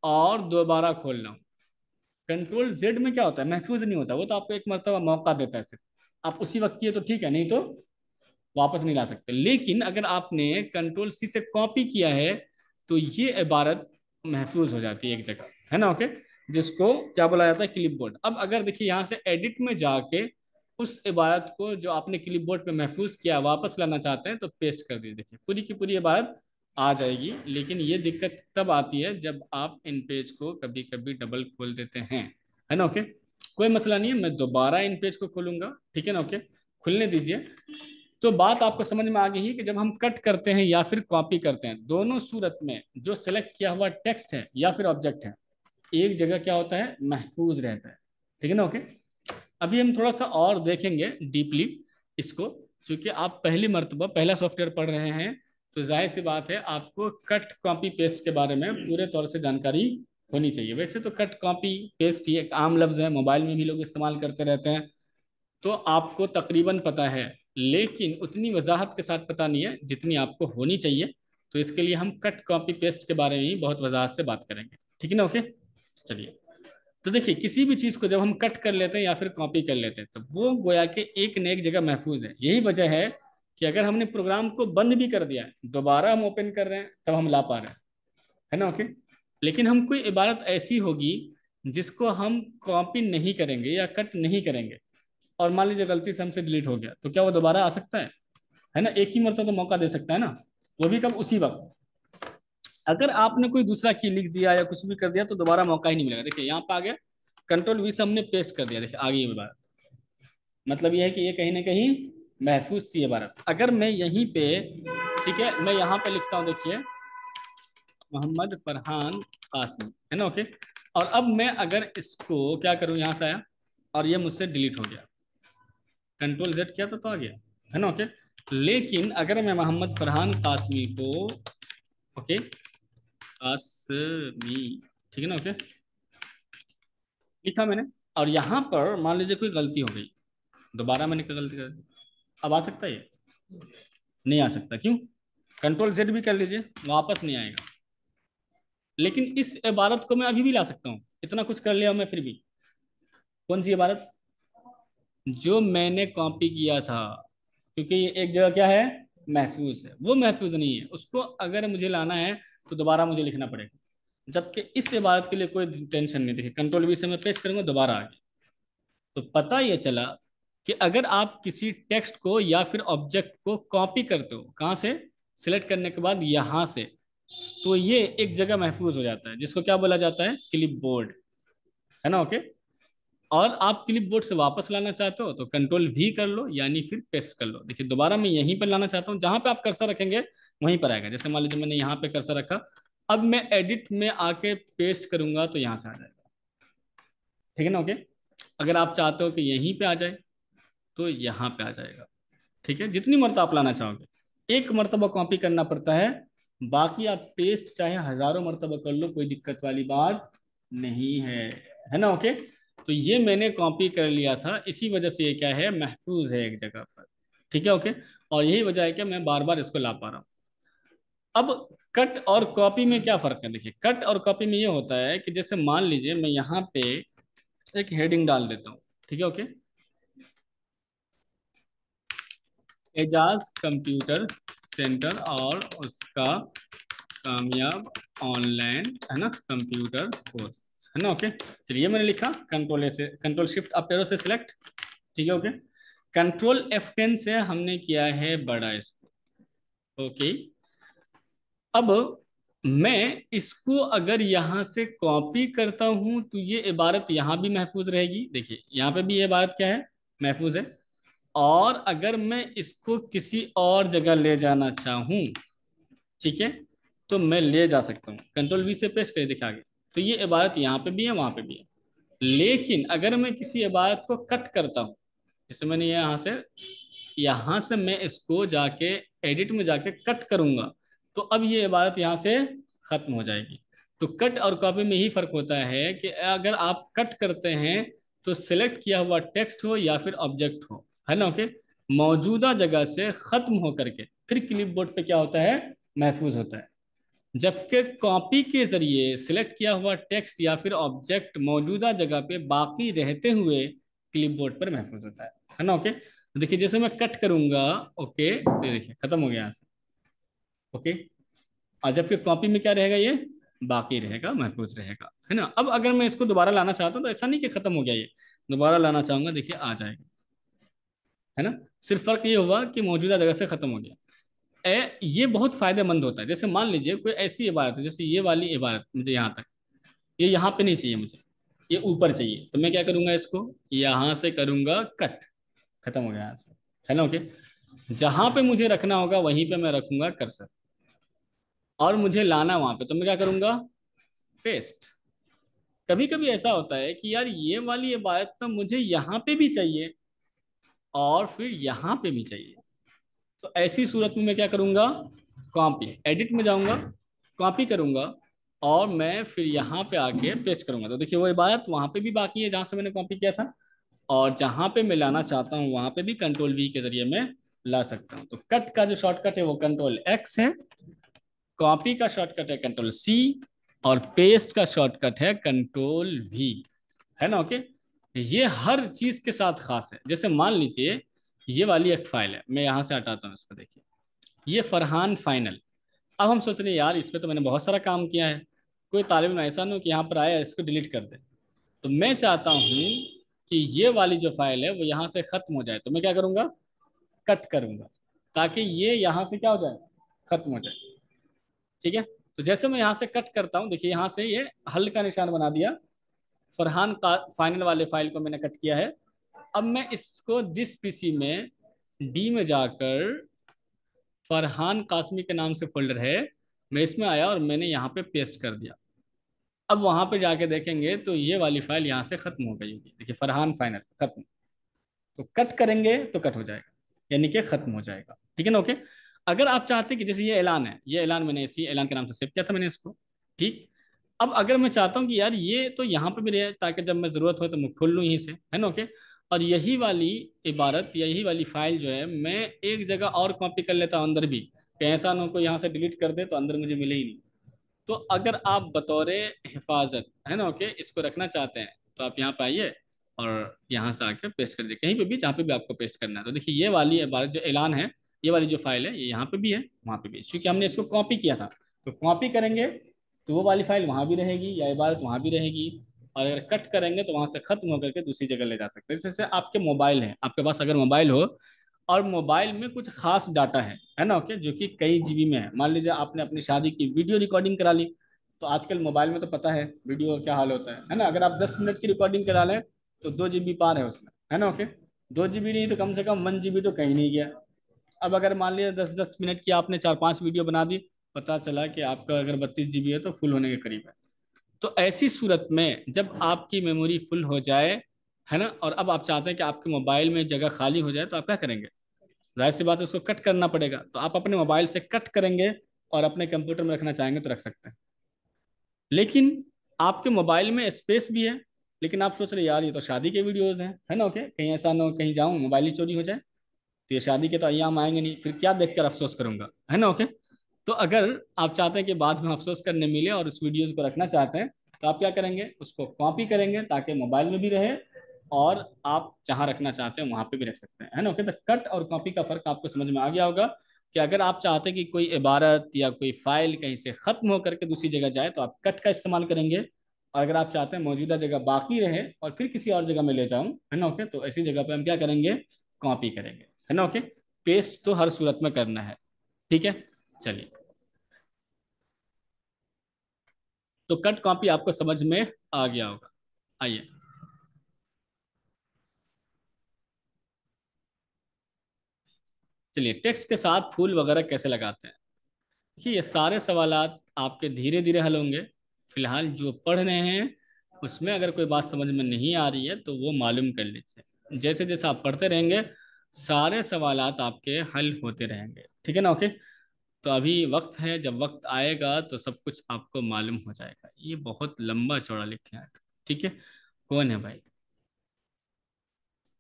और दोबारा खोल रहा हूँ, कंट्रोल जेड में क्या होता है, महफूज नहीं होता, वो तो आपको एक मरतबा मौका देता है सिर्फ, आप उसी वक्त किए तो ठीक है, नहीं तो वापस नहीं ला सकते। लेकिन अगर आपने कंट्रोल सी से कॉपी किया है तो ये इबारत महफूज हो जाती है एक जगह, है ना। ओके, जिसको क्या बोला जाता है, क्लिप बोर्ड। अब अगर देखिए यहाँ से एडिट में जाके उस इबारत को जो आपने क्लिप बोर्ड पे महफूज किया वापस लाना चाहते हैं तो पेस्ट कर दीजिए, देखिए पूरी की पूरी इबारत आ जाएगी। लेकिन ये दिक्कत तब आती है जब आप इन पेज को कभी कभी डबल खोल देते हैं, है ना। ओके, कोई मसला नहीं है, मैं दोबारा इन पेज को खोलूंगा, ठीक है ना। ओके, खुलने दीजिए। तो बात आपको समझ में आ गई है कि जब हम कट करते हैं या फिर कॉपी करते हैं, दोनों सूरत में जो सिलेक्ट किया हुआ टेक्स्ट है या फिर ऑब्जेक्ट है एक जगह क्या होता है, महफूज रहता है, ठीक है ना। ओके, अभी हम थोड़ा सा और देखेंगे डीपली इसको, क्योंकि आप पहली मर्तबा पहला सॉफ्टवेयर पढ़ रहे हैं तो जाहिर सी बात है आपको कट कॉपी पेस्ट के बारे में पूरे तौर से जानकारी होनी चाहिए। वैसे तो कट कॉपी पेस्ट ये एक आम लफ्ज है, मोबाइल में भी लोग इस्तेमाल करते रहते हैं, तो आपको तकरीबन पता है, लेकिन उतनी वजाहत के साथ पता नहीं है जितनी आपको होनी चाहिए। तो इसके लिए हम कट कॉपी पेस्ट के बारे में ही बहुत वजाहत से बात करेंगे, ठीक है ना? ओके, चलिए। तो देखिए, किसी भी चीज को जब हम कट कर लेते हैं या फिर कॉपी कर लेते हैं, तो वो गोया के एक न एक जगह महफूज है। यही वजह है कि अगर हमने प्रोग्राम को बंद भी कर दिया है, दोबारा हम ओपन कर रहे हैं, तब हम ला पा रहे हैं, है ना? ओके। लेकिन हम कोई इबारत ऐसी होगी जिसको हम कॉपी नहीं करेंगे या कट नहीं करेंगे, और मान लीजिए गलती से हमसे डिलीट हो गया, तो क्या वो दोबारा आ सकता है ना? एक ही मरतबा तो मौका दे सकता है ना, वो भी कब? उसी वक्त। अगर आपने कोई दूसरा की लिख दिया या कुछ भी कर दिया, तो दोबारा मौका ही नहीं मिलेगा। देखिए यहाँ पे आ गया, कंट्रोल वी से हमने पेस्ट कर दिया, देखिए आ गई ये बात। मतलब ये है कि ये कहीं ना कहीं महफूज थी इबारत। अगर मैं यहीं पे, ठीक है, मैं यहाँ पे लिखता हूँ, देखिए मोहम्मद फरहान कासमी, है ना? ओके। और अब मैं अगर इसको क्या करूँ, यहाँ से आया और ये मुझसे डिलीट हो गया, कंट्रोल जेड किया तो आ गया, है ना? ओके। लेकिन अगर मैं मोहम्मद फरहान कासमी को, ओके, कासमी, ठीक है ना? ओके, लिखा मैंने, और यहाँ पर मान लीजिए कोई गलती हो गई, दोबारा मैंने कोई गलती कर दी, अब आ सकता है ये? नहीं आ सकता। क्यों? कंट्रोल जेड भी कर लीजिए, वापस नहीं आएगा। लेकिन इस इबारत को मैं अभी भी ला सकता हूँ, इतना कुछ कर लिया मैं फिर भी। कौन सी इबारत? जो मैंने कॉपी किया था, क्योंकि ये एक जगह क्या है, महफूज है। वो महफूज नहीं है, उसको अगर मुझे लाना है तो दोबारा मुझे लिखना पड़ेगा। जबकि इस इबारत के लिए कोई टेंशन नहीं। देखिए कंट्रोल वी से मैं पेस्ट करूंगा, दोबारा आ गया। तो पता ये चला कि अगर आप किसी टेक्स्ट को या फिर ऑब्जेक्ट को कॉपी करते हो, कहाँ से? सिलेक्ट करने के बाद यहाँ से, तो ये एक जगह महफूज हो जाता है, जिसको क्या बोला जाता है? क्लिप बोर्ड, है ना? ओके। और आप क्लिप बोर्ड से वापस लाना चाहते हो तो कंट्रोल भी कर लो, यानी फिर पेस्ट कर लो। देखिए दोबारा मैं यहीं पर लाना चाहता हूँ, जहां पे आप कर्सर रखेंगे वहीं पर आएगा। जैसे मान लीजिए मैंने यहाँ पे कर्सर रखा, अब मैं एडिट में आके पेस्ट करूंगा तो यहाँ से आ जाएगा, ठीक है ना? ओके। अगर आप चाहते हो कि यहीं पे आ जाए तो यहाँ पे आ जाएगा, ठीक है? जितनी मरतबा आप लाना चाहोगे, एक मरतबा कॉपी करना पड़ता है, बाकी आप पेस्ट चाहे हजारों मरतबा कर लो, कोई दिक्कत वाली बात नहीं है ना? ओके। तो ये मैंने कॉपी कर लिया था, इसी वजह से ये क्या है, महफूज है एक जगह पर, ठीक है? ओके। और यही वजह है कि मैं बार बार इसको ला पा रहा हूँ। अब कट और कॉपी में क्या फर्क है? देखिए कट और कॉपी में ये होता है कि जैसे मान लीजिए मैं यहाँ पे एक हेडिंग डाल देता हूँ, ठीक है? ओके, एजाज कंप्यूटर सेंटर और उसका कामयाब ऑनलाइन, है ना, कंप्यूटर कोर्स, है ना? ओके। चलिए मैंने लिखा, कंट्रोल ए से, कंट्रोल शिफ्ट अप एरो से सिलेक्ट, ठीक है? ओके। कंट्रोल F10 से हमने किया है बड़ा इसको, ओके। अब मैं इसको अगर यहाँ से कॉपी करता हूँ तो ये इबारत यहाँ भी महफूज रहेगी। देखिए यहाँ पे भी ये इबारत क्या है, महफूज है। और अगर मैं इसको किसी और जगह ले जाना चाहूँ, ठीक है, तो मैं ले जा सकता हूँ। कंट्रोल वी से पेस्ट कर देखा आगे, तो ये इबारत यहाँ पे भी है, वहां पे भी है। लेकिन अगर मैं किसी इबारत को कट करता हूँ, जैसे मैंने यहाँ से मैं इसको जाके एडिट में जाके कट करूंगा, तो अब ये इबारत यहाँ से खत्म हो जाएगी। तो कट और कॉपी में ही फर्क होता है कि अगर आप कट करते हैं तो सिलेक्ट किया हुआ टेक्स्ट हो या फिर ऑब्जेक्ट हो, है ना? ओके, मौजूदा जगह से खत्म होकर के फिर क्लिपबोर्ड पे क्या होता है, महफूज होता है। जबकि कॉपी के जरिए सिलेक्ट किया हुआ टेक्स्ट या फिर ऑब्जेक्ट मौजूदा जगह पे बाकी रहते हुए क्लिपबोर्ड पर महफूज होता है ना? ओके। तो देखिए जैसे मैं कट करूंगा, ओके, ये देखिए खत्म हो गया यहाँ से, ओके। और जबकि कॉपी में क्या रहेगा, ये बाकी रहेगा, महफूज रहेगा, है ना? अब अगर मैं इसको दोबारा लाना चाहता हूँ तो ऐसा नहीं कि खत्म हो गया, ये दोबारा लाना चाहूंगा, देखिए आ जाएगा, है ना? सिर्फ फर्क ये हुआ कि मौजूदा जगह से खत्म हो गया। ये बहुत फायदेमंद होता है। जैसे मान लीजिए कोई ऐसी इबारत है, जैसे ये वाली इबारत मुझे यहाँ तक, ये यहाँ पे नहीं चाहिए मुझे, ये ऊपर चाहिए, तो मैं क्या करूंगा, इसको यहाँ से करूंगा कट, खत्म हो गया यहाँ से, है ना? ओके। जहां पे मुझे रखना होगा वहीं पे मैं रखूंगा कर्सर, और मुझे लाना वहां पे, तो मैं क्या करूंगा, पेस्ट। कभी कभी ऐसा होता है कि यार ये वाली इबारत तो मुझे यहाँ पे भी चाहिए और फिर यहाँ पे भी चाहिए, तो ऐसी सूरत में मैं क्या करूंगा, कॉपी, एडिट में जाऊंगा, कॉपी करूंगा, और मैं फिर यहाँ पे आके पेस्ट करूंगा। तो देखिए वो इबारत वहां पे भी बाकी है जहां से मैंने कॉपी किया था, और जहां पे मैं लाना चाहता हूँ वहां पे भी कंट्रोल वी के जरिए मैं ला सकता हूँ। तो कट का जो शॉर्टकट है वो कंट्रोल एक्स है, कॉपी का शॉर्टकट है कंट्रोल सी, और पेस्ट का शॉर्टकट है कंट्रोल वी, है ना। ओके, ये हर चीज के साथ खास है। जैसे मान लीजिए ये वाली एक फाइल है, मैं यहां से हटाता हूँ इसको, देखिए ये फरहान फाइनल। अब हम सोच रहे हैं यार इस पे तो मैंने बहुत सारा काम किया है, कोई तालिब इल्म ऐसा ना हो कि यहाँ पर आया इसको डिलीट कर दे। तो मैं चाहता हूँ कि ये वाली जो फाइल है वो यहाँ से खत्म हो जाए, तो मैं क्या करूंगा, कट करूंगा, ताकि ये यहाँ से क्या हो जाए, खत्म हो जाए। ठीक है, तो जैसे मैं यहाँ से कट करता हूँ, देखिए यहाँ से ये हल का निशान बना दिया, फरहान का फाइनल वाले फाइल को मैंने कट किया है। अब मैं इसको दिस पीसी में डी में जाकर, फरहान कासमी के नाम से फोल्डर है, मैं इसमें आया और मैंने यहाँ पे पेस्ट कर दिया। अब वहां पे जाके देखेंगे तो ये वाली फाइल यहाँ से खत्म हो गई होगी, देखिए फरहान फाइनल खत्म। तो कट करेंगे तो कट हो जाएगा, यानी कि खत्म हो जाएगा। ठीक है ना। ओके, अगर आप चाहते हैं कि जैसे ये ऐलान है, ये ऐलान मैंने इसी ऐलान के नाम से सेव किया था मैंने इसको, ठीक। अब अगर मैं चाहता हूँ कि यार ये तो यहाँ पे भी रहे, ताकि जब मैं जरूरत हो तो मैं खोल लूँ यहीं से, है ना। ओके, और यही वाली इबारत, यही वाली फाइल जो है मैं एक जगह और कॉपी कर लेता हूँ अंदर भी, कहीं ऐसा ना हो कोई यहाँ से डिलीट कर दे तो अंदर मुझे मिले ही नहीं। तो अगर आप बतौर हिफाजत, है ना, ओके, इसको रखना चाहते हैं तो आप यहाँ पे आइए और यहाँ से आके पेस्ट कर दीजिए कहीं पे भी जहाँ पे भी आपको पेस्ट करना है। तो देखिए ये वाली इबारत जो ऐलान है, ये वाली जो फाइल है, ये यहाँ पे भी है वहाँ पे भी है, क्योंकि हमने इसको कॉपी किया था। तो कॉपी करेंगे तो वो वाली फाइल वहाँ भी रहेगी या इबारत वहाँ भी रहेगी, और अगर कट करेंगे तो वहाँ से खत्म होकर के दूसरी जगह ले जा सकते हैं। जैसे आपके मोबाइल है, आपके पास अगर मोबाइल हो और मोबाइल में कुछ खास डाटा है ना, ओके, जो कि कई जीबी में है। मान लीजिए आपने अपनी शादी की वीडियो रिकॉर्डिंग करा ली, तो आजकल मोबाइल में तो पता है वीडियो का क्या हाल होता है ना। अगर आप 10 मिनट की रिकॉर्डिंग करा लें तो 2 जीबी पार है उसमें, है ना। ओके, 2 जीबी नहीं तो कम से कम 1 जीबी तो कहीं नहीं गया। अब अगर मान लिया 10-10 मिनट की आपने 4-5 वीडियो बना दी, पता चला कि आपका अगर 32 जीबी है तो फुल होने के करीब है। तो ऐसी सूरत में जब आपकी मेमोरी फुल हो जाए, है ना, और अब आप चाहते हैं कि आपके मोबाइल में जगह खाली हो जाए, तो आप क्या करेंगे, जाहिर सी बात है उसको कट करना पड़ेगा। तो आप अपने मोबाइल से कट करेंगे और अपने कंप्यूटर में रखना चाहेंगे तो रख सकते हैं। लेकिन आपके मोबाइल में स्पेस भी है, लेकिन आप सोच रहे यार ये तो शादी के वीडियोस हैं, है ना। ओके, कहीं ऐसा ना हो कहीं जाऊं मोबाइल ही चोरी हो जाए, तो ये शादी के तो अय्याम आएंगे नहीं, फिर क्या देखकर अफसोस करूंगा, है ना। ओके, तो अगर आप चाहते हैं कि बाद में अफसोस करने मिले और उस वीडियोस को रखना चाहते हैं, तो आप क्या करेंगे, उसको कॉपी करेंगे ताकि मोबाइल में भी रहे और आप जहां रखना चाहते हैं वहां पे भी रख सकते हैं, है ना। ओके, तो कट और कॉपी का फर्क आपको समझ में आ गया होगा कि अगर आप चाहते हैं कि कोई इबारत या कोई फाइल कहीं से खत्म होकर के दूसरी जगह जाए तो आप कट का इस्तेमाल करेंगे, और अगर आप चाहते हैं मौजूदा जगह बाकी रहे और फिर किसी और जगह में ले जाऊं, है ना, ओके, तो ऐसी जगह पे हम क्या करेंगे, कॉपी करेंगे, है ना। ओके, पेस्ट तो हर सूरत में करना है। ठीक है, चलिए, तो कट कॉपी आपको समझ में आ गया होगा। आइए, चलिए, टेक्स्ट के साथ फूल वगैरह कैसे लगाते हैं। देखिए ये सारे सवालात आपके धीरे धीरे हल होंगे। फिलहाल जो पढ़ रहे हैं उसमें अगर कोई बात समझ में नहीं आ रही है तो वो मालूम कर लीजिए, जैसे जैसे आप पढ़ते रहेंगे सारे सवालात आपके हल होते रहेंगे। ठीक है ना। ओके, तो अभी वक्त है, जब वक्त आएगा तो सब कुछ आपको मालूम हो जाएगा। ये बहुत लंबा चौड़ा लिखे हैं। ठीक है, कौन है भाई,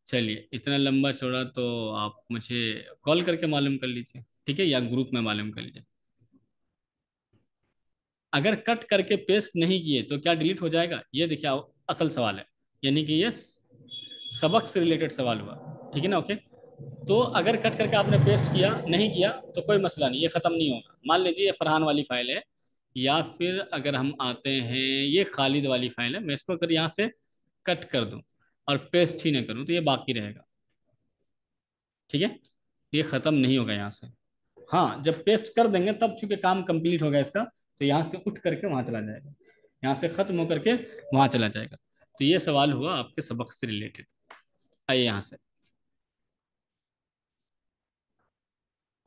चलिए इतना लंबा चौड़ा तो आप मुझे कॉल करके मालूम कर लीजिए, ठीक है, या ग्रुप में मालूम कर लीजिए। अगर कट करके पेस्ट नहीं किए तो क्या डिलीट हो जाएगा, ये देखिए असल सवाल है, यानी कि ये सबक से रिलेटेड सवाल हुआ। ठीक है ना। ओके, तो अगर कट करके आपने पेस्ट किया नहीं किया तो कोई मसला नहीं, ये खत्म नहीं होगा। मान लीजिए ये फरहान वाली फाइल है, या फिर अगर हम आते हैं ये खालिद वाली फाइल है, मैं इसको अगर यहाँ से कट कर दूं और पेस्ट ही नहीं करूं तो ये बाकी रहेगा। ठीक है, ये खत्म नहीं होगा यहाँ से। हाँ, जब पेस्ट कर देंगे तब चूंकि काम कंप्लीट होगा इसका, तो यहाँ से उठ करके वहां चला जाएगा, यहाँ से खत्म होकर के वहां चला जाएगा। तो ये सवाल हुआ आपके सबक से रिलेटेड। आइए यहाँ से,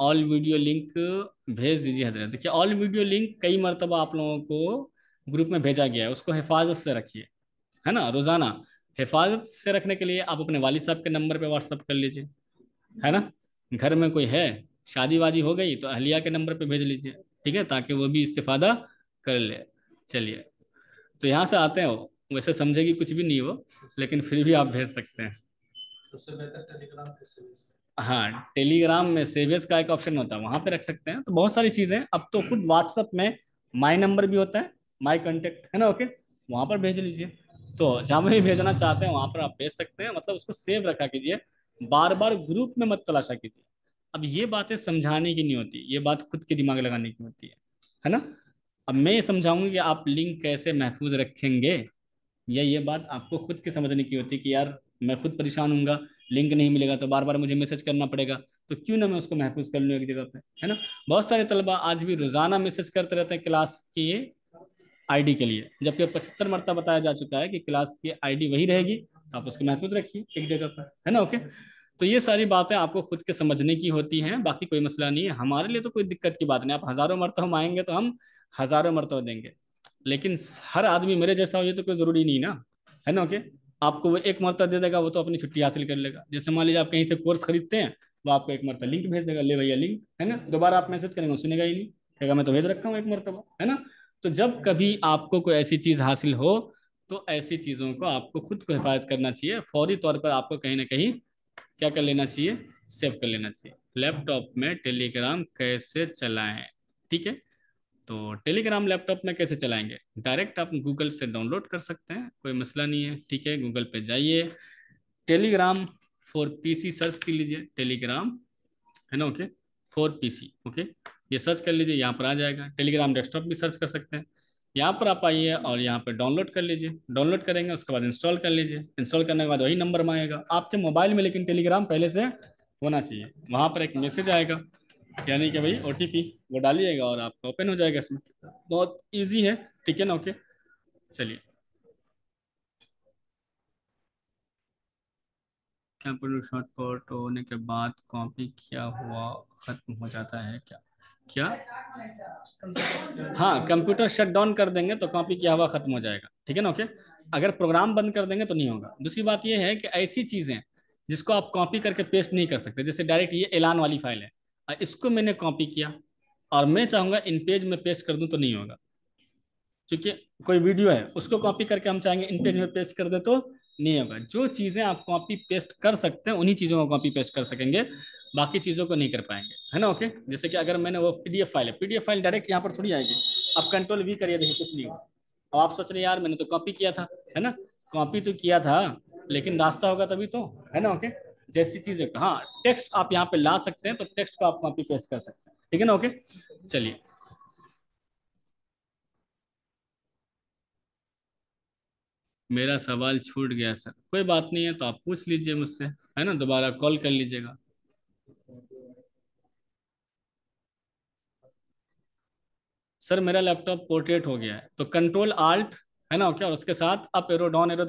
ऑल वीडियो लिंक भेज दीजिए हजरत। देखिए ऑल वीडियो लिंक कई मरतबा आप लोगों को ग्रुप में भेजा गया है, उसको हिफाजत से रखिए, है ना, रोजाना। हिफाजत से रखने के लिए आप अपने वालिद साहब के नंबर पे व्हाट्सअप कर लीजिए, है ना। घर में कोई है, शादी वादी हो गई तो अहलिया के नंबर पे भेज लीजिए, ठीक है, ताकि वो भी इस्तेफादा कर ले। चलिए, तो यहाँ से आते हैं वो, वैसे समझेगी कुछ भी नहीं वो, लेकिन फिर भी आप भेज सकते हैं। सबसे बेहतर टेलीग्राम के सर्विस हाँ, टेलीग्राम में सेवियर्स का एक ऑप्शन होता है, वहां पे रख सकते हैं। तो बहुत सारी चीजें हैं। अब तो खुद व्हाट्सएप में माई नंबर भी होता है, माई कांटेक्ट, है ना, ओके, वहां पर भेज लीजिए। तो जहां भी भेजना चाहते हैं वहां पर आप भेज सकते हैं, मतलब उसको सेव रखा कीजिए, बार बार ग्रुप में मत तलाशा कीजिए। अब ये बातें समझाने की नहीं होती, ये बात खुद के दिमाग लगाने की होती है ना। अब मैं ये समझाऊंगी कि आप लिंक कैसे महफूज रखेंगे, या ये बात आपको खुद की समझने की होती है कि यार मैं खुद परेशान हूँगा, लिंक नहीं मिलेगा तो बार बार मुझे मैसेज करना पड़ेगा, तो क्यों ना मैं उसको महफूज कर लूँ एक जगह पे, है ना। बहुत सारे तलबा आज भी रोजाना मैसेज करते रहते हैं क्लास की आईडी के लिए, जबकि 75 मरतबा बताया जा चुका है कि क्लास की आईडी वही रहेगी, तो आप उसको महफूज रखिए एक जगह पर, है ना, ओके। तो ये सारी बातें आपको खुद के समझने की होती हैं, बाकी कोई मसला नहीं है, हमारे लिए तो कोई दिक्कत की बात नहीं। आप हजारों मरतबा हम आएंगे तो हम हजारों मरतबा देंगे, लेकिन हर आदमी मेरे जैसा हो ये तो कोई जरूरी नहीं ना, है ना, ओके। आपको वो एक मरतबा दे देगा, वो तो अपनी छुट्टी हासिल कर लेगा। जैसे मान लीजिए आप कहीं से कोर्स खरीदते हैं, वो आपको एक मरतबा लिंक भेज देगा, ले भैया लिंक, है ना, दोबारा आप मैसेज करेंगे वो सुनेगा ही नहीं, कहेगा मैं तो भेज रखा हूँ एक मरतबा, है ना। तो जब कभी आपको कोई ऐसी चीज हासिल हो, तो ऐसी चीजों को आपको खुद को हिफाजत करना चाहिए, फौरी तौर पर आपको कहीं ना कहीं क्या कर लेना चाहिए, सेव कर लेना चाहिए। लैपटॉप में टेलीग्राम कैसे चलाएं, ठीक है। तो टेलीग्राम लैपटॉप में कैसे चलाएंगे, डायरेक्ट आप गूगल से डाउनलोड कर सकते हैं, कोई मसला नहीं है, ठीक है। गूगल पे जाइए, टेलीग्राम फॉर पीसी सर्च कर लीजिए, टेलीग्राम, है ना, ओके, फॉर पीसी, ओके, ये सर्च कर लीजिए, यहाँ पर आ जाएगा। टेलीग्राम डेस्कटॉप भी सर्च कर सकते हैं। यहाँ पर आप आइए और यहाँ पर डाउनलोड कर लीजिए, डाउनलोड करेंगे उसके बाद इंस्टॉल कर लीजिए, इंस्टॉल करने के बाद वही नंबर मांगेगा आपके मोबाइल में, लेकिन टेलीग्राम पहले से होना चाहिए। वहाँ पर एक मैसेज आएगा, यानी कि भाई ओटीपी, वो डालिएगा और आपका ओपन हो जाएगा इसमें, बहुत इजी है, ठीक है ना, ओके। चलिए, कंप्यूटर शॉर्टकट होने के बाद कॉपी किया हुआ खत्म हो जाता है क्या, क्या, हाँ, कंप्यूटर शट डाउन कर देंगे तो कॉपी किया हुआ खत्म हो जाएगा, ठीक है ना, ओके। अगर प्रोग्राम बंद कर देंगे तो नहीं होगा। दूसरी बात ये है कि ऐसी चीजें जिसको आप कॉपी करके पेस्ट नहीं कर सकते, जैसे डायरेक्ट ये ऐलान वाली फाइल है, इसको मैंने कॉपी किया और मैं चाहूंगा इन पेज में पेस्ट कर दूं तो नहीं होगा, क्योंकि कोई वीडियो है उसको कॉपी करके हम चाहेंगे इन पेज में पेस्ट कर दे तो नहीं होगा। जो चीजें आप कॉपी पेस्ट कर सकते हैं उन्हीं चीजों को कॉपी पेस्ट कर सकेंगे, बाकी चीजों को नहीं कर पाएंगे, है ना, ओके। जैसे कि अगर मैंने वो पीडीएफ फाइल है, पीडीएफ फाइल डायरेक्ट यहाँ पर थोड़ी आएगी, आप कंट्रोल वी करिए, देखिए कुछ नहीं हुआ। अब आप सोच रहे हैं यार मैंने तो कॉपी किया था, है ना, कॉपी तो किया था, लेकिन रास्ता होगा तभी तो, है ना, ओके। जैसी चीजें, हाँ, टेक्स्ट आप यहाँ पे ला सकते हैं, तो टेक्स्ट को आप कॉपी पेस्ट कर सकते हैं, ठीक है ना, ओके। चलिए, मेरा सवाल छूट गया सर, कोई बात नहीं है, तो आप पूछ लीजिए मुझसे, है ना, दोबारा कॉल कर लीजिएगा। सर मेरा लैपटॉप पोर्ट्रेट हो गया है, तो कंट्रोल आल्ट, है ना, ओके, और उसके साथ अप एरो डाउन एरो